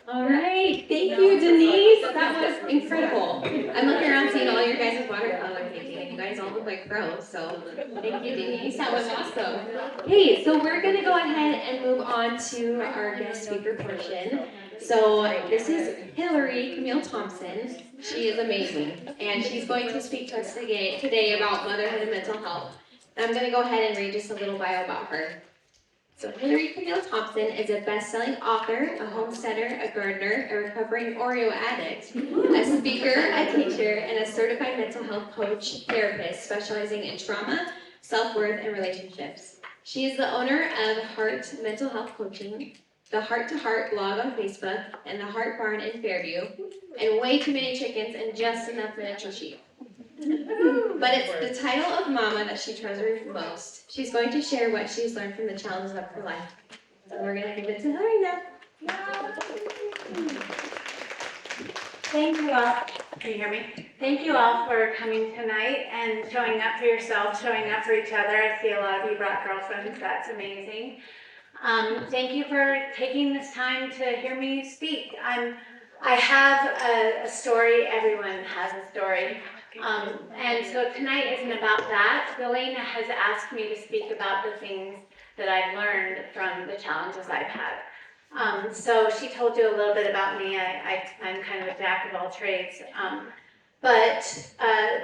All right, thank you, Denise. That was incredible. I'm looking around seeing all your guys' watercolor painting, and you guys all look like pros. So thank you, Denise. That was awesome. Hey, so we're gonna go ahead and move on to our guest speaker portion. So this is Hilary Camille Thompson. She is amazing, and she's going to speak to us today about motherhood and mental health. And I'm gonna go ahead and read just a little bio about her. So Hilary Camille Thompson is a best-selling author, a homesteader, a gardener, a recovering Oreo addict, a speaker, a teacher, and a certified mental health coach therapist specializing in trauma, self-worth, and relationships. She is the owner of Heart Mental Health Coaching, the Heart to Heart blog on Facebook, and the Heart Barn in Fairview, and way too many chickens and just enough miniature sheep. But it's the title of Mama that she treasures most. She's going to share what she's learned from the challenges of her life. So we're going to give it to Hilary now. Thank you all. Can you hear me? Thank you all for coming tonight and showing up for yourself, showing up for each other. I see a lot of you brought girlfriends. That's amazing. Thank you for taking this time to hear me speak. I have a story. Everyone has a story. And so tonight isn't about that. Delana has asked me to speak about the things that I've learned from the challenges I've had. So she told you a little bit about me. I'm kind of a jack of all trades. But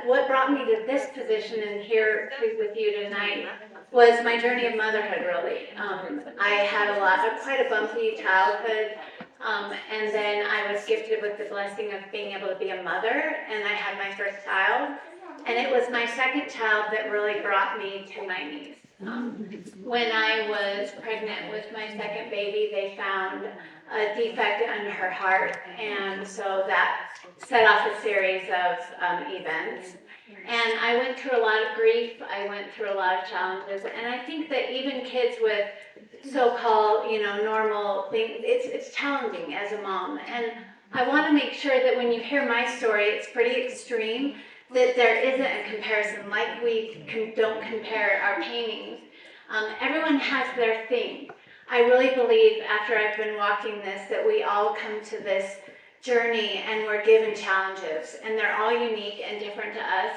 what brought me to this position and here with you tonight was my journey of motherhood, really. I had quite a bumpy childhood. And then I was gifted with the blessing of being able to be a mother, and I had my first child. And it was my second child that really brought me to my knees. When I was pregnant with my second baby, they found a defect in her heart, and so that set off a series of events. And I went through a lot of grief, I went through a lot of challenges, and I think that even kids with so-called, normal things, it's challenging as a mom. And I want to make sure that when you hear my story, it's pretty extreme, that there isn't a comparison, like we don't compare our paintings. Everyone has their thing. I really believe, after I've been walking this, that we all come to this journey and we're given challenges, and they're all unique and different to us.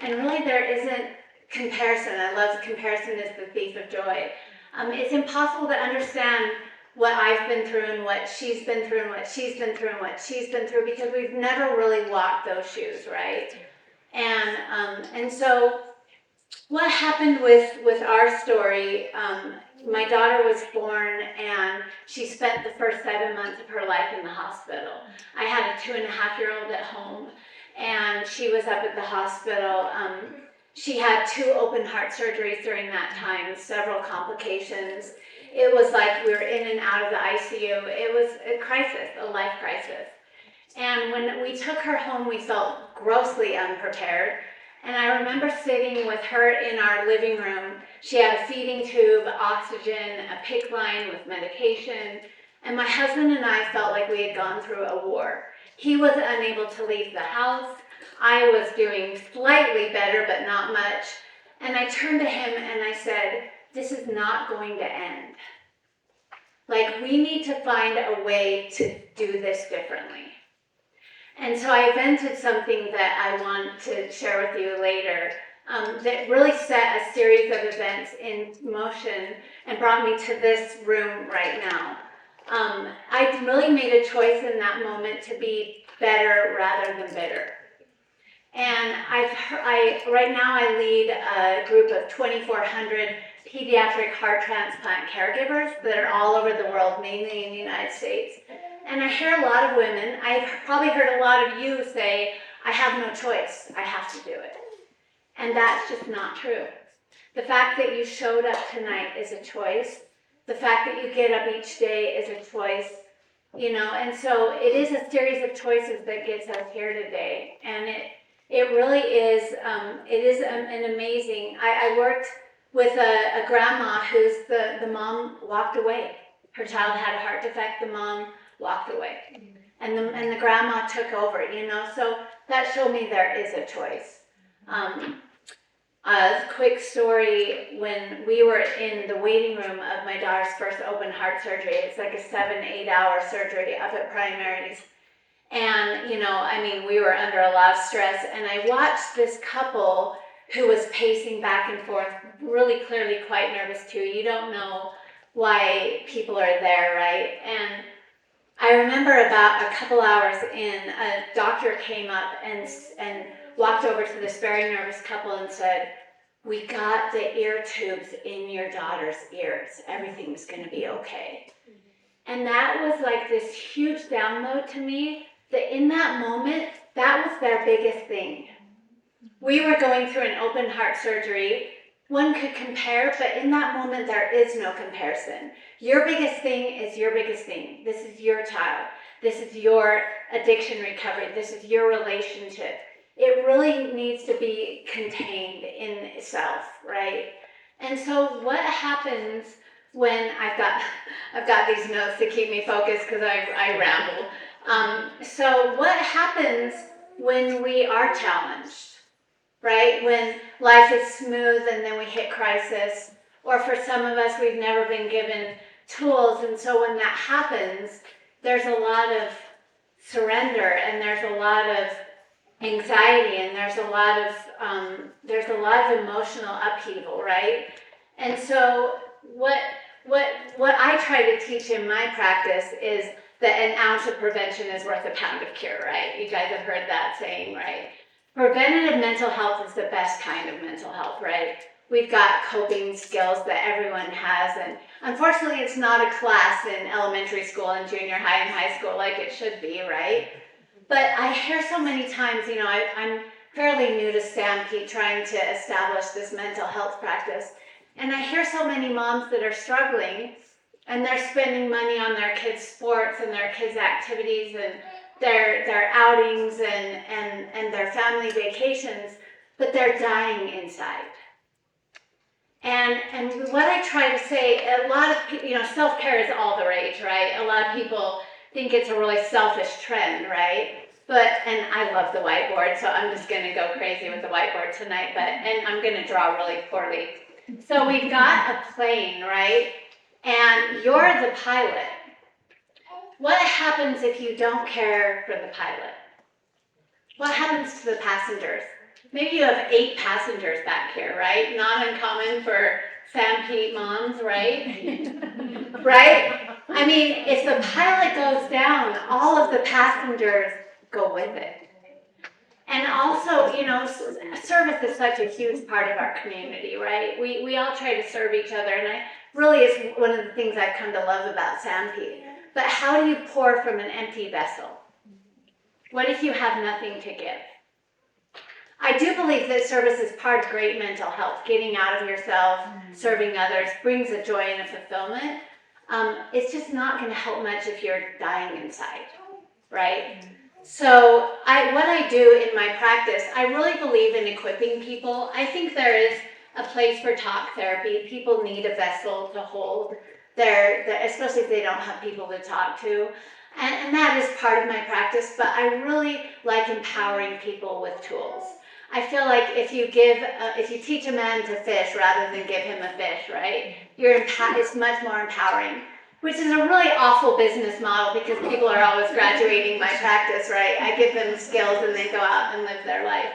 And really there isn't comparison. I love comparison is the thief of joy. It's impossible to understand what I've been through and what she's been through and what she's been through and what she's been through, because we've never really walked those shoes, right? And so what happened with our story, my daughter was born and she spent the first 7 months of her life in the hospital. I had a 2.5-year-old at home, and she was up at the hospital. She had 2 open heart surgeries during that time, several complications. It was like we were in and out of the ICU. It was a crisis, a life crisis. And when we took her home, we felt grossly unprepared. And I remember sitting with her in our living room. She had a feeding tube, oxygen, a PICC line with medication. And my husband and I felt like we had gone through a war. He was unable to leave the house. I was doing slightly better, but not much. And I turned to him and I said, this is not going to end. Like, we need to find a way to do this differently. And so I invented something that I want to share with you later, that really set a series of events in motion and brought me to this room right now. I really made a choice in that moment to be better rather than bitter. And right now I lead a group of 2,400 pediatric heart transplant caregivers that are all over the world, mainly in the United States. And I hear a lot of women, I've probably heard a lot of you say, I have no choice, I have to do it. And that's just not true. The fact that you showed up tonight is a choice. The fact that you get up each day is a choice, and so it is a series of choices that gets us here today. And it really is, an amazing, I worked with a grandma who's the mom walked away. Her child had a heart defect, the mom walked away. And the grandma took over, so that showed me there is a choice. A quick story, when we were in the waiting room of my daughter's first open heart surgery, it's like a 7-8 hour surgery up at Primaries. And, we were under a lot of stress, and I watched this couple who was pacing back and forth, really clearly quite nervous too. You don't know why people are there, right? And I remember about a couple hours in, a doctor came up and walked over to this very nervous couple and said, "We got the ear tubes in your daughter's ears. Everything's going to be okay." And that was like this huge download to me, that in that moment, that was their biggest thing. We were going through an open heart surgery. One could compare, but in that moment, there is no comparison. Your biggest thing is your biggest thing. This is your child. This is your addiction recovery. This is your relationship. It really needs to be contained in itself, right? And so what happens when I've got these notes to keep me focused because I ramble. So what happens when we are challenged? Right? When life is smooth and then we hit crisis, or for some of us, we've never been given tools. And so when that happens, there's a lot of surrender, and there's a lot of anxiety, and there's a lot of emotional upheaval, right? And so what I try to teach in my practice is that an ounce of prevention is worth a pound of cure, right? You guys have heard that saying, right? Preventative mental health is the best kind of mental health, right? We've got coping skills that everyone has, and unfortunately it's not a class in elementary school and junior high and high school like it should be, right? But I hear so many times, I'm fairly new to Sanpete, trying to establish this mental health practice, and I hear so many moms that are struggling, and they're spending money on their kids' sports and their kids' activities and their outings and their family vacations, but they're dying inside. And what I try to say, a lot of people, self-care is all the rage, right? A lot of people think it's a really selfish trend, right? And I love the whiteboard, so I'm just gonna go crazy with the whiteboard tonight, and I'm gonna draw really poorly. So we've got a plane, right? And you're the pilot. What happens if you don't care for the pilot? What happens to the passengers? Maybe you have 8 passengers back here, right? Not uncommon for Sanpete moms, right? Right? I mean, if the pilot goes down, all of the passengers go with it. And also, service is such a huge part of our community, right? We all try to serve each other, and really is one of the things I've come to love about Sanpete. But how do you pour from an empty vessel? What if you have nothing to give? I do believe that service is part of great mental health. Getting out of yourself, serving others, brings a joy and a fulfillment. It's just not going to help much if you're dying inside, right? So what I do in my practice, I really believe in equipping people. I think there is a place for talk therapy. People need a vessel to hold especially if they don't have people to talk to. And that is part of my practice, but I really like empowering people with tools. I feel like if you teach a man to fish rather than give him a fish, right? It's much more empowering, which is a really awful business model because people are always graduating my practice, right? I give them skills and they go out and live their life.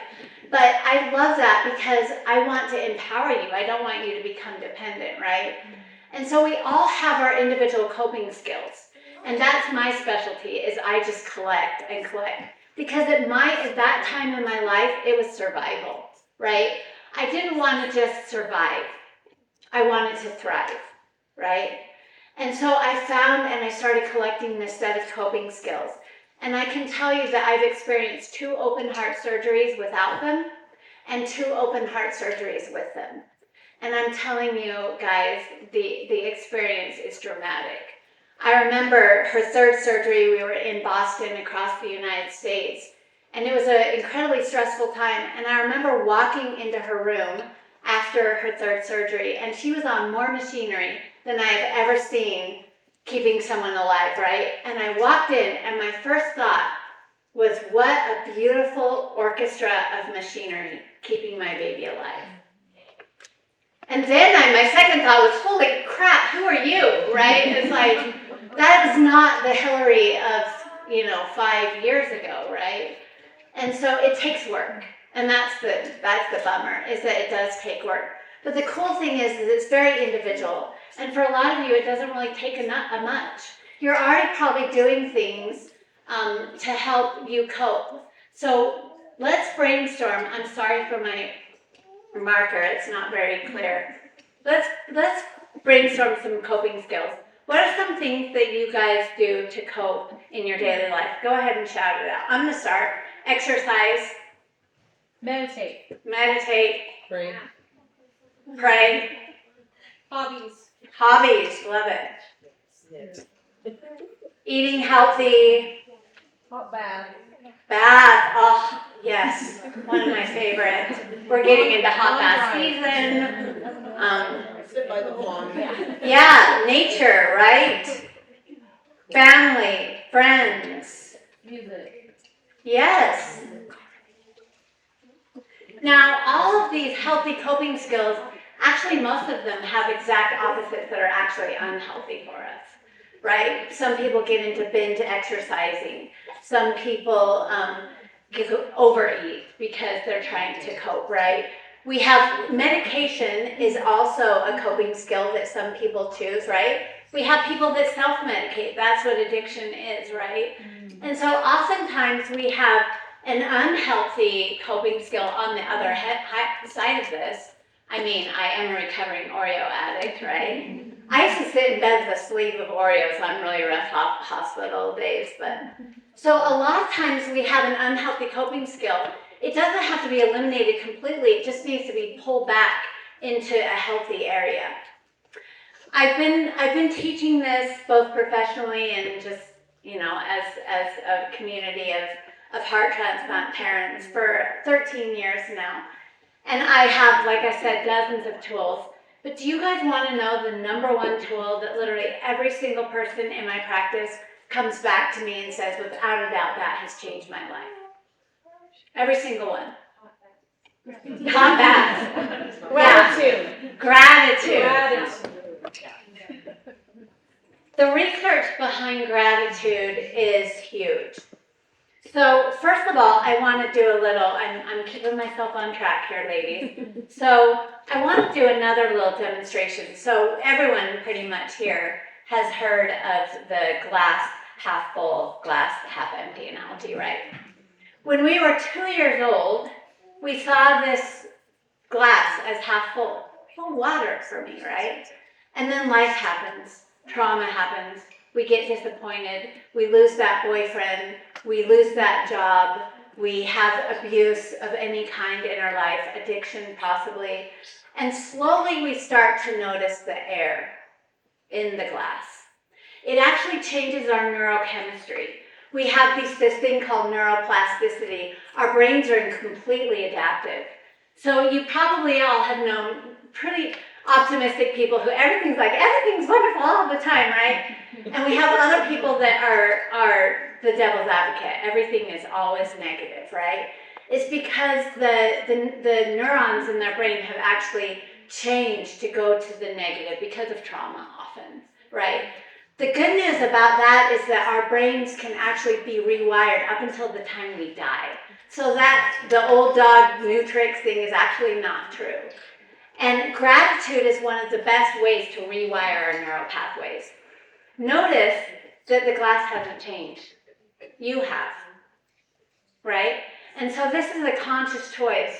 But I love that because I want to empower you. I don't want you to become dependent, right? And so we all have our individual coping skills. And that's my specialty, is I just collect and collect. Because at that time in my life, it was survival, right? I didn't want to just survive. I wanted to thrive, right? And so I found and I started collecting this set of coping skills. And I can tell you that I've experienced 2 open heart surgeries without them and 2 open heart surgeries with them. And I'm telling you guys, the experience is dramatic. I remember her 3rd surgery, we were in Boston across the United States, and it was an incredibly stressful time. And I remember walking into her room after her 3rd surgery, and she was on more machinery than I have ever seen keeping someone alive, right? And I walked in, and my first thought was, what a beautiful orchestra of machinery keeping my baby alive. And then my second thought was, holy crap, who are you, right? It's like, that is not the Hilary of, 5 years ago, right? And so it takes work. And that's the bummer, is that it does take work. But the cool thing is that it's very individual. And for a lot of you, it doesn't really take a much. You're already probably doing things to help you cope. So let's brainstorm. I'm sorry for my marker, it's not very clear. Let's brainstorm some coping skills. What are some things that you guys do to cope in your daily life? Go ahead and shout it out. I'm going to start. Exercise. Meditate. Pray. Hobbies. Love it. Eating healthy. Hot bath. Oh, yes. One of my favorites. We're getting into hot bath season. Sit by the pond. Yeah, nature, right? Family, friends. Music. Yes. Now, all of these healthy coping skills, actually most of them have exact opposites that are actually unhealthy for us, right? Some people get into binge exercising. Some people overeat because they're trying to cope, right? We have medication is also a coping skill that some people choose, right? We have people that self-medicate. That's what addiction is, right? And so oftentimes we have an unhealthy coping skill on the other side of this. I mean, I am a recovering Oreo addict, right? I used to sit in bed with a sleeve of Oreos on really rough hospital days, but so a lot of times we have an unhealthy coping skill. It doesn't have to be eliminated completely. It just needs to be pulled back into a healthy area. I've been teaching this both professionally and just, as a community of heart transplant parents for 13 years now. And I have, like I said, dozens of tools. But do you guys want to know the number one tool that literally every single person in my practice comes back to me and says, without a doubt, that has changed my life? Every single one. Hot bath. Gratitude. The research behind gratitude is huge. So first of all, I want to do a little, I'm keeping myself on track here, ladies. So I want to do another little demonstration. So everyone pretty much here has heard of the glass half full, glass half empty analogy, right? When we were 2 years old, we saw this glass as half full. Full water for me, right? And then life happens. Trauma happens. We get disappointed. We lose that boyfriend. We lose that job. We have abuse of any kind in our life, addiction possibly. And slowly we start to notice the air in the glass. It actually changes our neurochemistry. We have this thing called neuroplasticity. Our brains are completely adaptive. So you probably all have known pretty optimistic people who everything's wonderful all the time, right? And we have other people that are the devil's advocate. Everything is always negative, right? It's because the neurons in their brain have actually changed to go to the negative because of trauma often, right? The good news about that is that our brains can actually be rewired up until the time we die. So that the old dog, new tricks thing is actually not true. And gratitude is one of the best ways to rewire our neural pathways. Notice that the glass hasn't changed. You have, right? And so this is a conscious choice.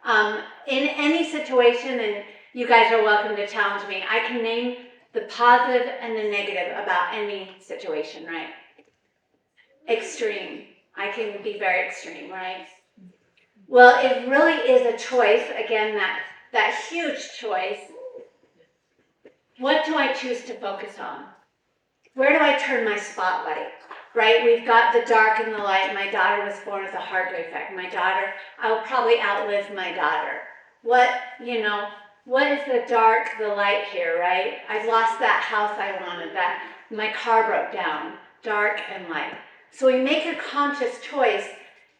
In any situation, and you guys are welcome to challenge me, I can name the positive and the negative about any situation, right? Extreme. I can be very extreme, right? Well, it really is a choice, again, that huge choice. What do I choose to focus on? Where do I turn my spotlight? Right? We've got the dark and the light. My daughter was born with a heart defect. I will probably outlive my daughter. What is the dark, the light here, right? I've lost that house I wanted, my car broke down, dark and light. So we make a conscious choice,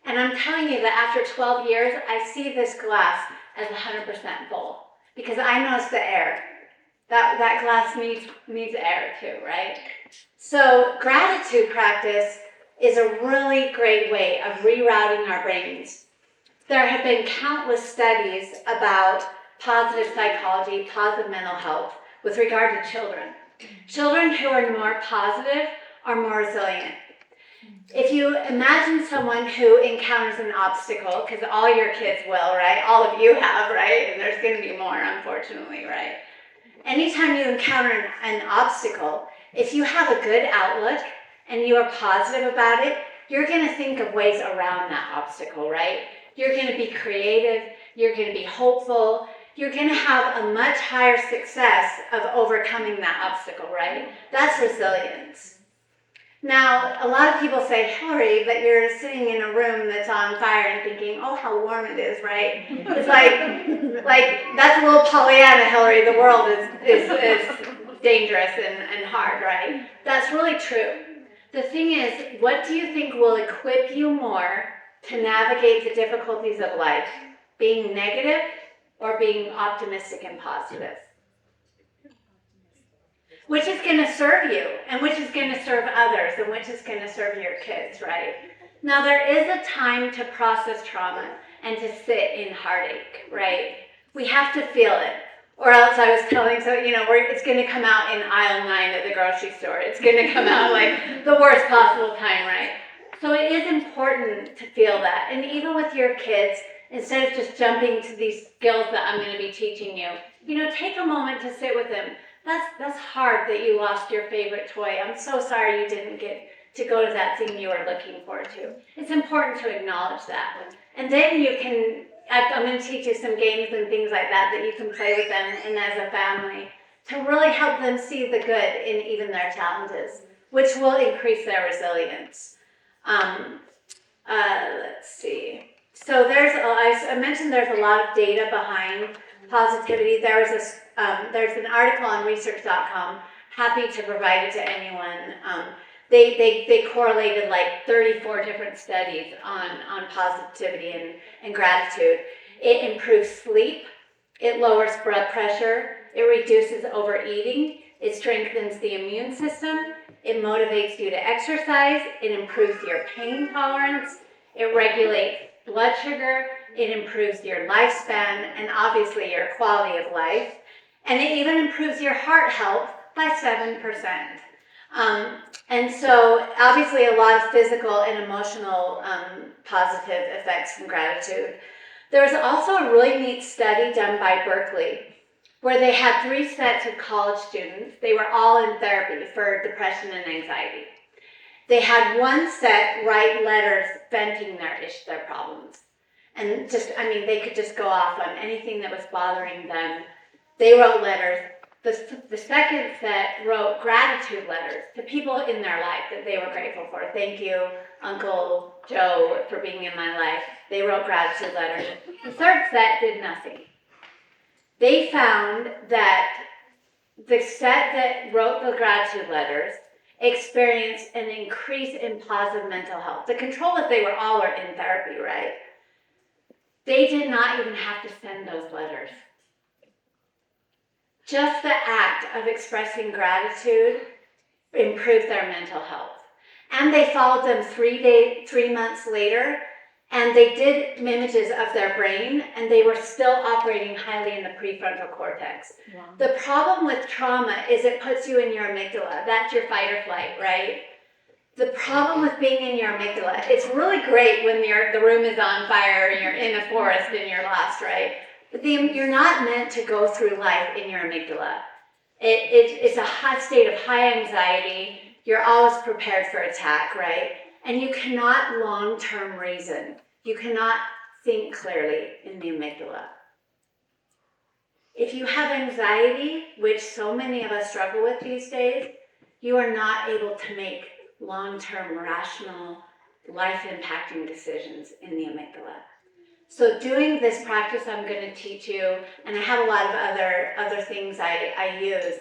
and I'm telling you that after 12 years, I see this glass as 100% full. because I know it's the air. That glass needs air too, right? So gratitude practice is a really great way of rerouting our brains. There have been countless studies about positive psychology, positive mental health with regard to children. Children who are more positive are more resilient. If you imagine someone who encounters an obstacle, because all your kids will, right? All of you have, right? And there's going to be more, unfortunately, right? Anytime you encounter an obstacle, if you have a good outlook and you are positive about it, you're going to think of ways around that obstacle, right? You're going to be creative. You're going to be hopeful. You're going to have a much higher success of overcoming that obstacle, right? That's resilience. Now, a lot of people say, Hilary, but you're sitting in a room that's on fire and thinking, oh, how warm it is, right? It's like that's a little Pollyanna, Hilary. The world is dangerous and hard, right? That's really true. The thing is, what do you think will equip you more to navigate the difficulties of life? Being negative or being optimistic and positive? Which is going to serve you, and which is going to serve others, and which is going to serve your kids, right? Now, there is a time to process trauma and to sit in heartache, right? We have to feel it. Or else I was telling, it's going to come out in aisle 9 at the grocery store. It's going to come out like the worst possible time, right? So it is important to feel that. And even with your kids, instead of just jumping to these skills that I'm going to be teaching you, take a moment to sit with them. That's hard that you lost your favorite toy. I'm so sorry you didn't get to go to that thing you were looking forward to. It's important to acknowledge that. And then I'm going to teach you some games and things like that you can play with them and as a family to really help them see the good in even their challenges, which will increase their resilience. Let's see. So I mentioned there's a lot of data behind positivity. There's an article on research.com, happy to provide it to anyone. They correlated like 34 different studies on positivity and gratitude. It improves sleep, it lowers blood pressure, it reduces overeating, it strengthens the immune system, it motivates you to exercise, it improves your pain tolerance, it regulates blood sugar, it improves your lifespan and obviously your quality of life, and it even improves your heart health by 7%. And so obviously a lot of physical and emotional positive effects from gratitude. There was also a really neat study done by Berkeley where they had 3 sets of college students. They were all in therapy for depression and anxiety. They had one set write letters venting their problems. And they could just go off on anything that was bothering them. They wrote letters. The second set wrote gratitude letters to people in their life that they were grateful for. Thank you, Uncle Joe, for being in my life. They wrote gratitude letters. The third set did nothing. They found that the set that wrote the gratitude letters experienced an increase in positive mental health. The control is they all were in therapy, right? They did not even have to send those letters. Just the act of expressing gratitude improved their mental health. And they followed them 3 months later, and they did images of their brain, and they were still operating highly in the prefrontal cortex. Wow. The problem with trauma is it puts you in your amygdala. That's your fight or flight, right? The problem with being in your amygdala, it's really great when the room is on fire and you're in a forest and you're lost, right? But you're not meant to go through life in your amygdala. It's a hot state of high anxiety. You're always prepared for attack, right? And you cannot long-term reason. You cannot think clearly in the amygdala. If you have anxiety, which so many of us struggle with these days, you are not able to make long-term, rational, life-impacting decisions in the amygdala. So doing this practice I'm going to teach you, and I have a lot of other things I use,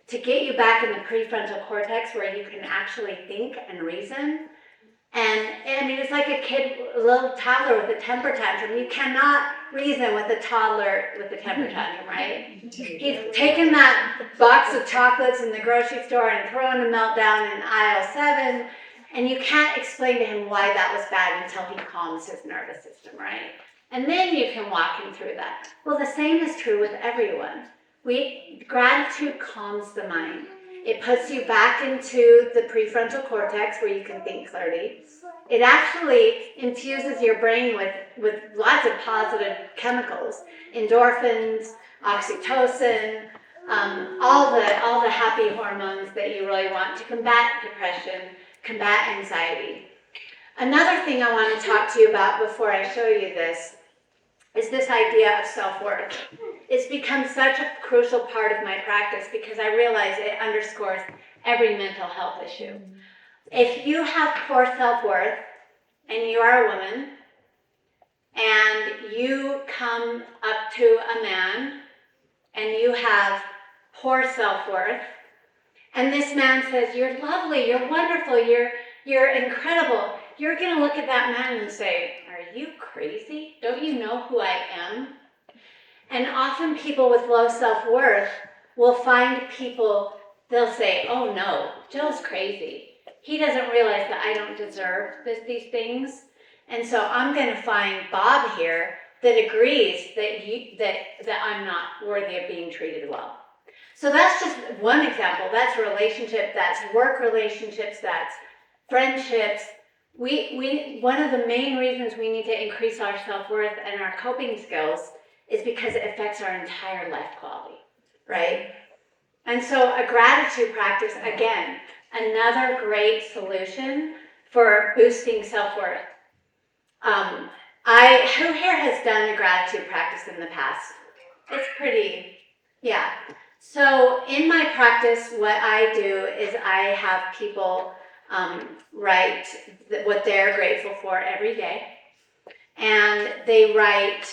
to get you back in the prefrontal cortex where you can actually think and reason. And it is like a little toddler with a temper tantrum. You cannot reason with a toddler with a temper tantrum, right? He's taken that box of chocolates in the grocery store and throwing a meltdown in aisle 7, and you can't explain to him why that was bad until he calms his nervous system, right? And then you can walk him through that. Well, the same is true with everyone. Gratitude calms the mind. It puts you back into the prefrontal cortex where you can think clearly. It actually infuses your brain with lots of positive chemicals, endorphins, oxytocin, all the happy hormones that you really want to combat depression, combat anxiety. Another thing I want to talk to you about before I show you this is this idea of self-worth. It's become such a crucial part of my practice because I realize it underscores every mental health issue. If you have poor self-worth and you are a woman and you come up to a man and you have poor self-worth and this man says, "You're lovely, you're wonderful, you're incredible," you're going to look at that man and say, "Are you crazy? Don't you know who I am?" And often people with low self-worth will find people, they'll say, "Oh no, Joe's crazy. He doesn't realize that I don't deserve these things. And so I'm going to find Bob here that agrees that I'm not worthy of being treated well." So that's just one example. That's relationship, that's work relationships, that's friendships. One of the main reasons we need to increase our self-worth and our coping skills is because it affects our entire life quality, right? And so a gratitude practice, again, another great solution for boosting self-worth. Who here has done a gratitude practice in the past? It's pretty, yeah. So in my practice, what I do is I have people write what they're grateful for every day. And they write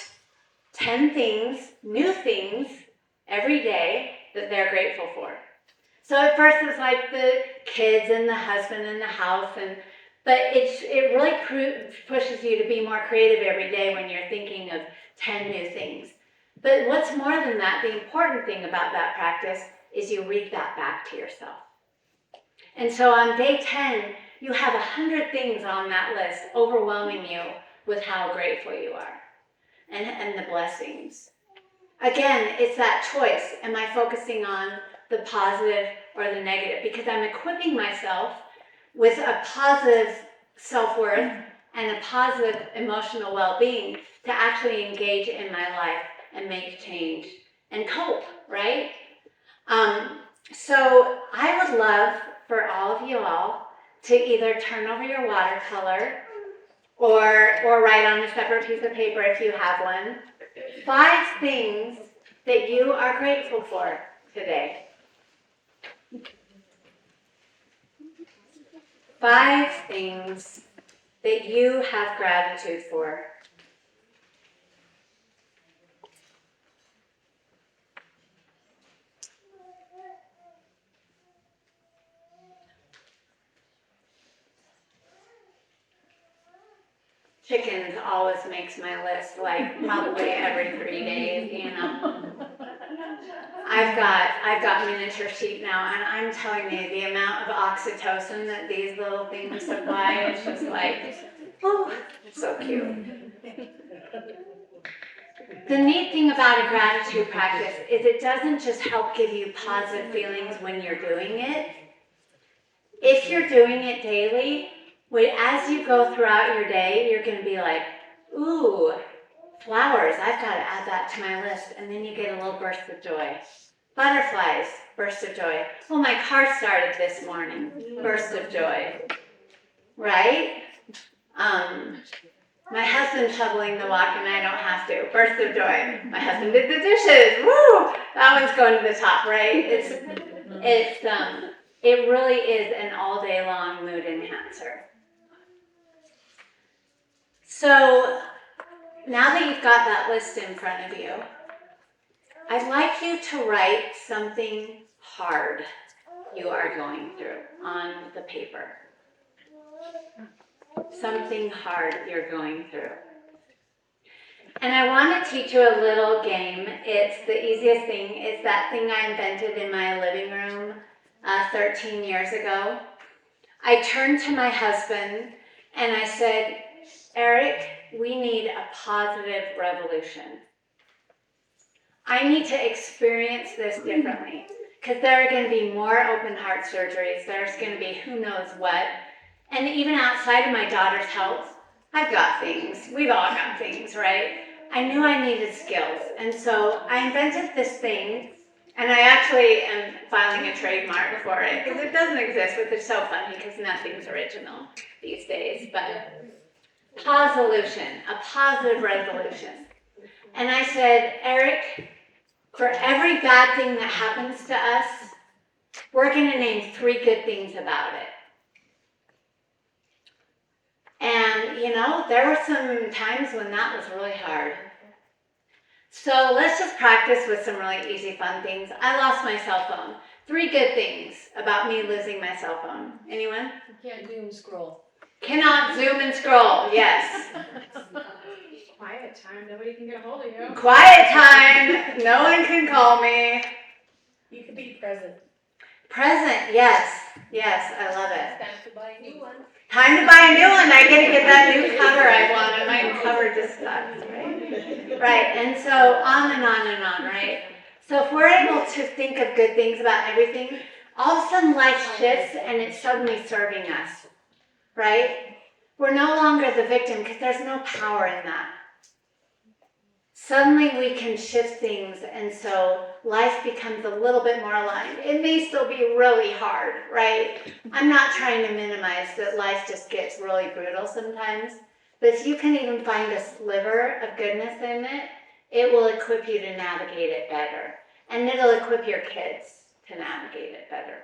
10 things, new things, every day that they're grateful for. So at first it's like the kids and the husband and the house, but it really pushes you to be more creative every day when you're thinking of 10 new things. But what's more than that, the important thing about that practice is you read that back to yourself. And so on day 10, you have 100 things on that list overwhelming you with how grateful you are and the blessings. Again, it's that choice. Am I focusing on the positive or the negative? Because I'm equipping myself with a positive self-worth and a positive emotional well-being to actually engage in my life and make change and cope, right? So I would love for all of you all to either turn over your watercolor or write on a separate piece of paper if you have one, 5 things that you are grateful for today. 5 things that you have gratitude for. Chickens always makes my list, like probably every 3 days, you know. I've got miniature sheep now, and I'm telling you, the amount of oxytocin that these little things supply, it's just like, oh, it's so cute. The neat thing about a gratitude practice is it doesn't just help give you positive feelings when you're doing it. If you're doing it daily, as you go throughout your day, you're going to be like, ooh, flowers, I've got to add that to my list. And then you get a little burst of joy. Butterflies, burst of joy. Well, my car started this morning, burst of joy. Right? My husband shoveling the walk and I don't have to, burst of joy. My husband did the dishes, woo! That one's going to the top, right? It really is an all day long mood enhancer. So now that you've got that list in front of you, I'd like you to write something hard you are going through on the paper. something hard you're going through. And I want to teach you a little game. It's the easiest thing. It's that thing I invented in my living room 13 years ago. I turned to my husband and I said, Eric, we need a positive revolution. I need to experience this differently because there are going to be more open heart surgeries. There's going to be who knows what. And even outside of my daughter's health, I've got things. We've all got things, right? I knew I needed skills. And so I invented this thing, and I actually am filing a trademark for it because it doesn't exist, which is so funny because nothing's original these days. But Posolution, a positive resolution. And I said, Eric, for every bad thing that happens to us, we're going to name 3 good things about it. And, you know, there were some times when that was really hard. So let's just practice with some really easy, fun things. I lost my cell phone. 3 good things about me losing my cell phone. Anyone? You can't doom scroll. Cannot zoom and scroll, yes. Quiet time, nobody can get a hold of you. Quiet time, no one can call me. You can be present. Present, yes, I love it. It's time to buy a new one. Time to buy a new one. I get to get that new cover I want, and my cover just sucks, right? Right, and so on and on and on, right? So if we're able to think of good things about everything, all of a sudden life shifts and it's suddenly serving us, right? We're no longer the victim because there's no power in that. Suddenly we can shift things, and so life becomes a little bit more aligned. It may still be really hard, right? I'm not trying to minimize that life just gets really brutal sometimes, but if you can even find a sliver of goodness in it, it will equip you to navigate it better. And it'll equip your kids to navigate it better.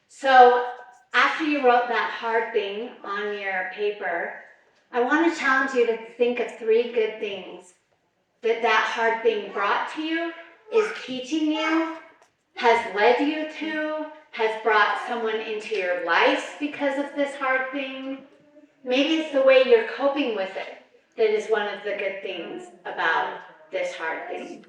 So after you wrote that hard thing on your paper, I want to challenge you to think of 3 good things that hard thing brought to you, is teaching you, has led you to, has brought someone into your life because of this hard thing. Maybe it's the way you're coping with it that is one of the good things about this hard thing.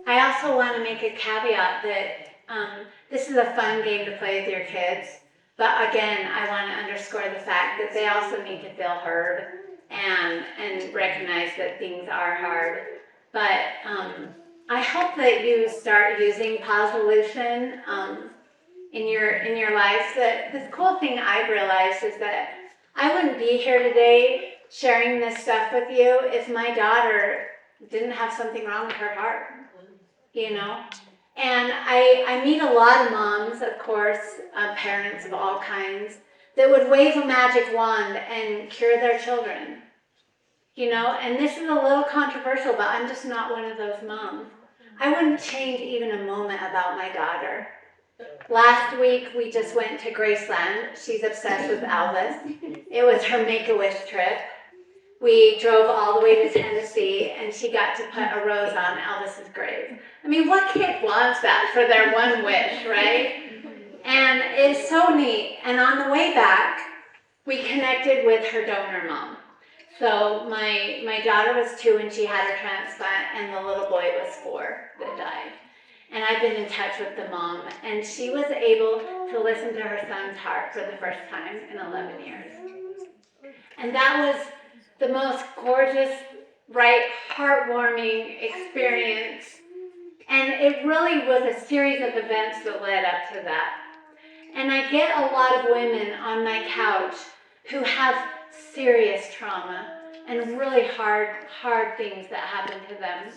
I also want to make a caveat that this is a fun game to play with your kids, but again, I want to underscore the fact that they also need to feel heard and recognize that things are hard. But I hope that you start using Posolution in your lives. The cool thing I've realized is that I wouldn't be here today sharing this stuff with you if my daughter didn't have something wrong with her heart, you know? And I meet a lot of moms, of course, parents of all kinds, that would wave a magic wand and cure their children, you know? And this is a little controversial, but I'm just not one of those moms. I wouldn't change even a moment about my daughter. Last week, we just went to Graceland. She's obsessed with Elvis. It was her Make-A-Wish trip. We drove all the way to Tennessee, and she got to put a rose on Elvis's grave. I mean, what kid wants that for their one wish, right? And it's so neat. And on the way back, we connected with her donor mom. So my daughter was 2 when she had her transplant, and the little boy was 4 that died. And I've been in touch with the mom, and she was able to listen to her son's heart for the first time in 11 years. And that was the most gorgeous, right, heartwarming experience. And it really was a series of events that led up to that. And I get a lot of women on my couch who have serious trauma and really hard things that happen to them.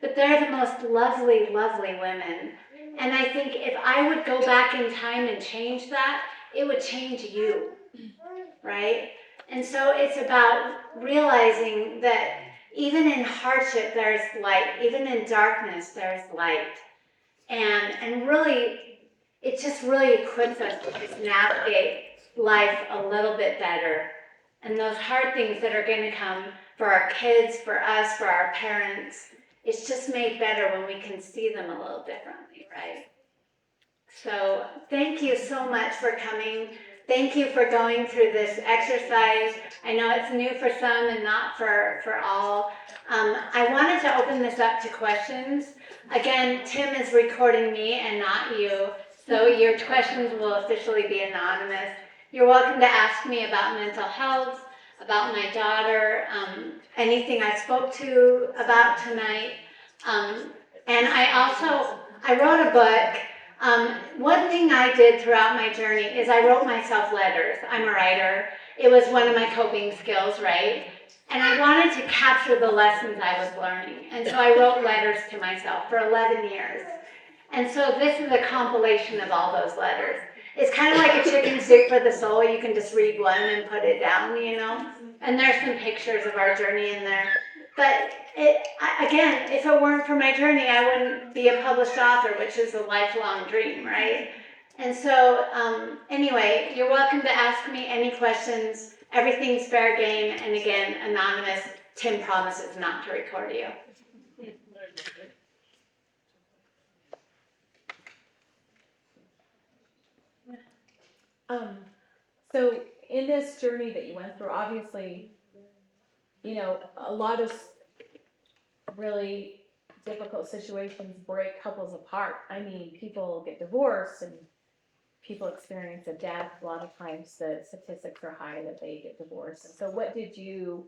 But they're the most lovely, lovely women. And I think if I would go back in time and change that, it would change you, right? And so it's about realizing that even in hardship, there's light. Even in darkness, there's light. And really, it just really equips us to just navigate life a little bit better. And those hard things that are going to come, for our kids, for us, for our parents. It's just made better when we can see them a little differently, right? So thank you so much for coming. Thank you for going through this exercise. I know it's new for some and not for all. I wanted to open this up to questions. Again, Tim is recording me and not you, so your questions will officially be anonymous. You're welcome to ask me about mental health, about my daughter, anything I spoke to about tonight. And I wrote a book. One thing I did throughout my journey is I wrote myself letters. I'm a writer. It was one of my coping skills, right? And I wanted to capture the lessons I was learning. And so I wrote letters to myself for 11 years. And so this is a compilation of all those letters. It's kind of like a chicken soup for the soul. You can just read one and put it down, you know? And there's some pictures of our journey in there. But again, if it weren't for my journey, I wouldn't be a published author, which is a lifelong dream, right? And so, anyway, you're welcome to ask me any questions. Everything's fair game. And again, anonymous. Tim promises not to record you. So in this journey that you went through, obviously, you know, a lot of really difficult situations break couples apart. I mean, people get divorced and people experience a death. A lot of times the statistics are high that they get divorced. And so what did you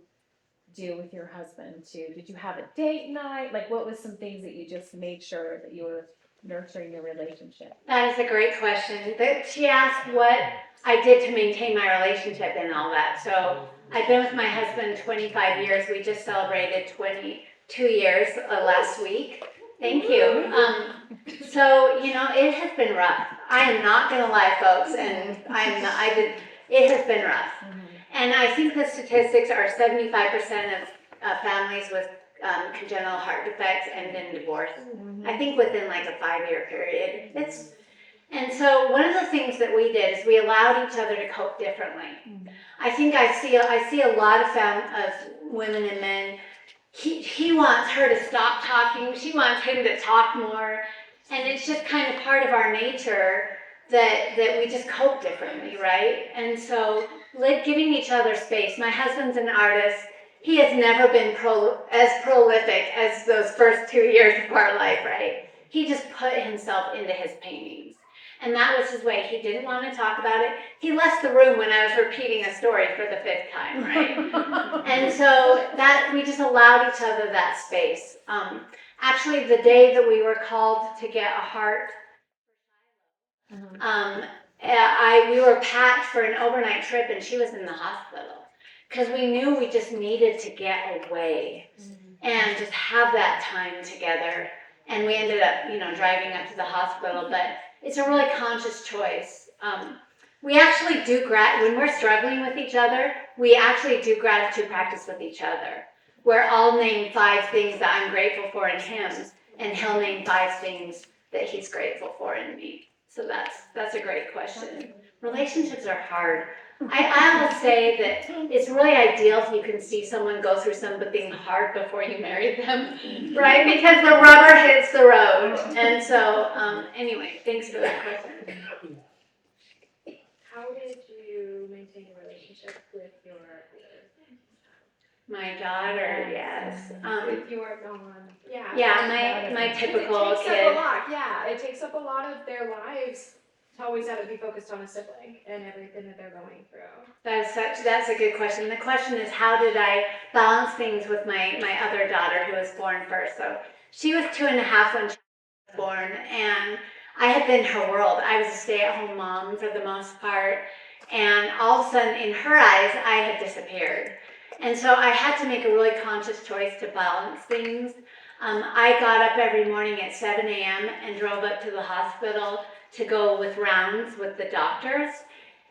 do with your husband too? Did you have a date night? Like, what was some things that you just made sure that you were nurturing your relationship? That is a great question. She asked what I did to maintain my relationship and all that. So I've been with my husband 25 years. We just celebrated 22 years last week. Thank you. So, you know, it has been rough. I am not going to lie, folks, and it has been rough. And I think the statistics are 75% of families with congenital heart defects end in divorce. I think within like a 5-year period. And so one of the things that we did is we allowed each other to cope differently. I think I see a lot of women and men. He wants her to stop talking. She wants him to talk more. And it's just kind of part of our nature that we just cope differently, right? And so giving each other space. My husband's an artist. He has never been as prolific as those first 2 years of our life, right? He just put himself into his paintings. And that was his way. He didn't want to talk about it. He left the room when I was repeating a story for the 5th time, right? And so that we just allowed each other that space. Actually, the day that we were called to get a heart, we were packed for an overnight trip, and she was in the hospital. Because we knew we just needed to get away and just have that time together. And we ended up, you know, driving up to the hospital. But it's a really conscious choice. We actually do, when we're struggling with each other, we actually do gratitude practice with each other. Where I'll name 5 things that I'm grateful for in him, and he'll name 5 things that he's grateful for in me. So that's a great question. Relationships are hard. I will say that it's really ideal if you can see someone go through something hard before you marry them, right? Because the rubber hits the road. And so, anyway, thanks for that question. How did you maintain a relationship with your My daughter, yes. with your non? Yeah, my typical it takes kid. up a lot. Yeah, it takes up a lot of their lives. To always have to be focused on a sibling and everything that they're going through. That's a good question. The question is, how did I balance things with my other daughter who was born first? So she was 2.5 when she was born, and I had been her world. I was a stay-at-home mom for the most part, and all of a sudden, in her eyes, I had disappeared. And so I had to make a really conscious choice to balance things. I got up every morning at 7 a.m. and drove up to the hospital to go with rounds with the doctors.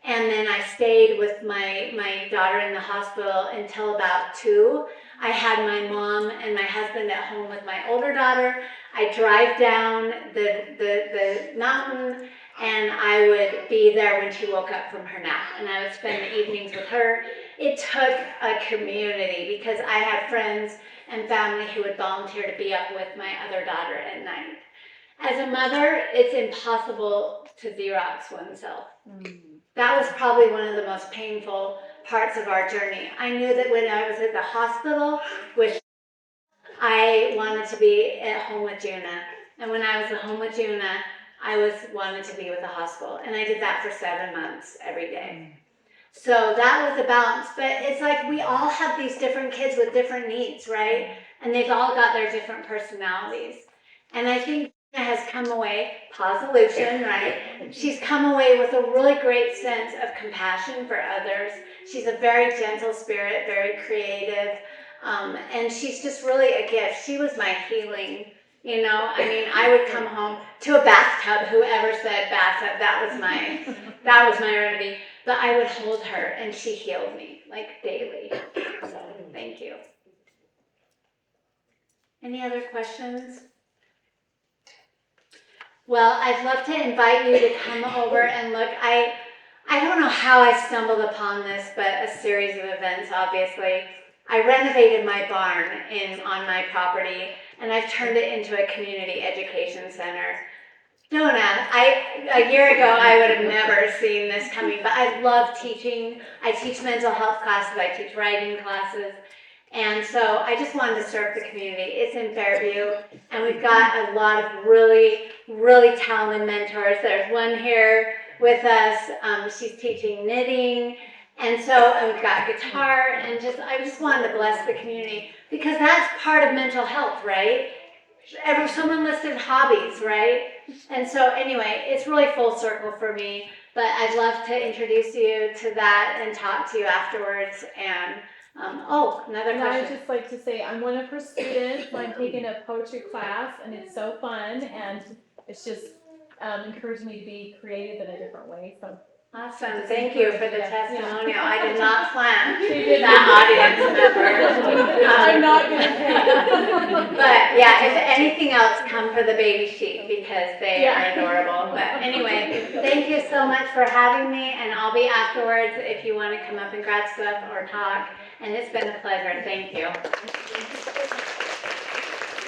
And then I stayed with my daughter in the hospital until about 2. I had my mom and my husband at home with my older daughter. I'd drive down the mountain, and I would be there when she woke up from her nap. And I would spend the evenings with her. it took a community because I had friends and family who would volunteer to be up with my other daughter at night. As a mother, it's impossible to Xerox oneself. That was probably one of the most painful parts of our journey. I knew that when I was at the hospital, which I wanted to be at home with Juna. And when I was at home with Juna, I wanted to be with the hospital. And I did that for 7 months every day. So that was a balance. But it's like we all have these different kids with different needs, right? And they've all got their different personalities. And I think Juna has come away, Posolution, right? She's come away with a really great sense of compassion for others. She's a very gentle spirit, very creative. And she's just really a gift. She was my healing, you know. I mean, I would come home to a bathtub. Whoever said bathtub, that was my remedy. But I would hold her, and she healed me like daily. So thank you. Any other questions? Well, I'd love to invite you to come over and look. I don't know how I stumbled upon this, but a series of events, obviously. I renovated my barn on my property, and I've turned it into a community education center. Donna, a year ago, I would have never seen this coming, but I love teaching. I teach mental health classes, I teach writing classes, and so I just wanted to serve the community. It's in Fairview, and we've got a lot of really, really talented mentors. There's one here with us. She's teaching knitting. And so we've got guitar, and I just wanted to bless the community because that's part of mental health, right? Someone listed hobbies, right? And so anyway, it's really full circle for me, but I'd love to introduce you to that and talk to you afterwards. And another And question. I would just like to say I'm one of her students. I'm taking a poetry class, and it's so fun, and it's just encouraged me to be creative in a different way. So. Awesome. Thank you for the testimonial. Yeah. I did not plan She did that audience member. I'm not going to pay. But yeah, if anything else, come for the baby sheep because they are adorable. But anyway, thank you so much for having me, and I'll be afterwards if you want to come up and grab stuff or talk. And it's been a pleasure. Thank you.